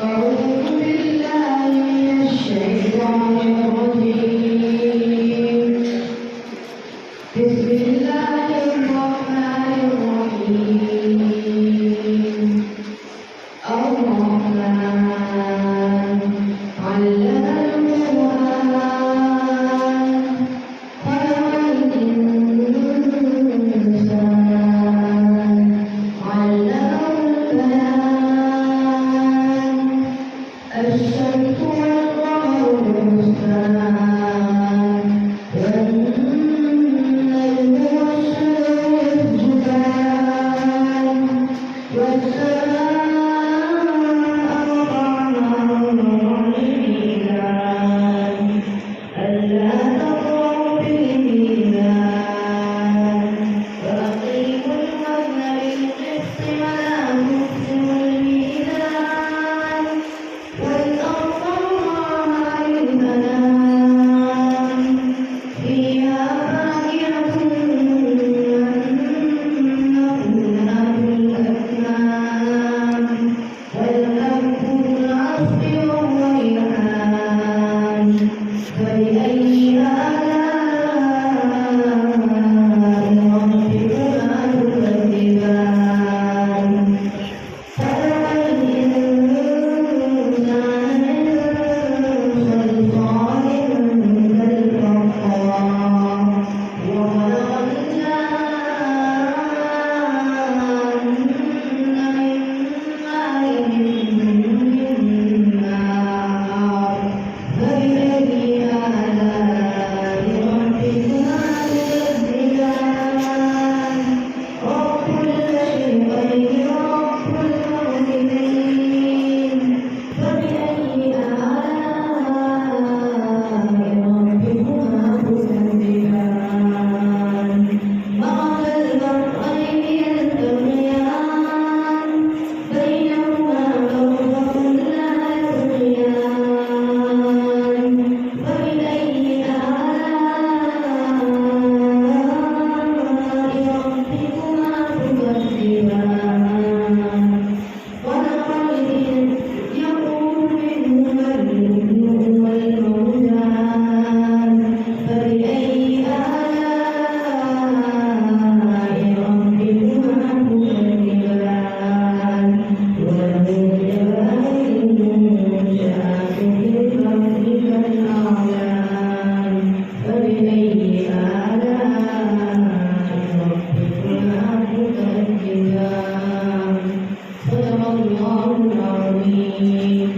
أعوذ بالله من الشيطان الرجيم. بسم الله الرحمن الرحيم. الرحمن علم القرآن خلق الإنسان علمه البيان الشمس والقمر بحسبان والنجم والشجر يسجدان والسماء رفعناها بميزان ألا تطغوا في الميزان وأقيموا الوزن بالقسط ولا تخسروا الميزان والأرض وضعها للأنام فيها فاكهة والنخل الأكمام والكهف العصف والريحان فبأي آلاء ربكما تكذبان خلق الإنسان من صلصال كالفخار وخلق الجان من مارج من نار فبأي آلاء ربكما تكذبان رب المشرقين ورب المغربين فبأي آلاء ربكما تكذبان مرج البحرين يلتقيان بينهما برزخ لا يبغيان فبأي آلاء ربكما تكذبان ولقد يقول منهما اللؤلؤ والمرجان فبأي آلاء ربكما تكذبان وله جبال منشآت في الأرض كالأعلام فبأي آلاء ربكما تكذبان صدق الله العظيم.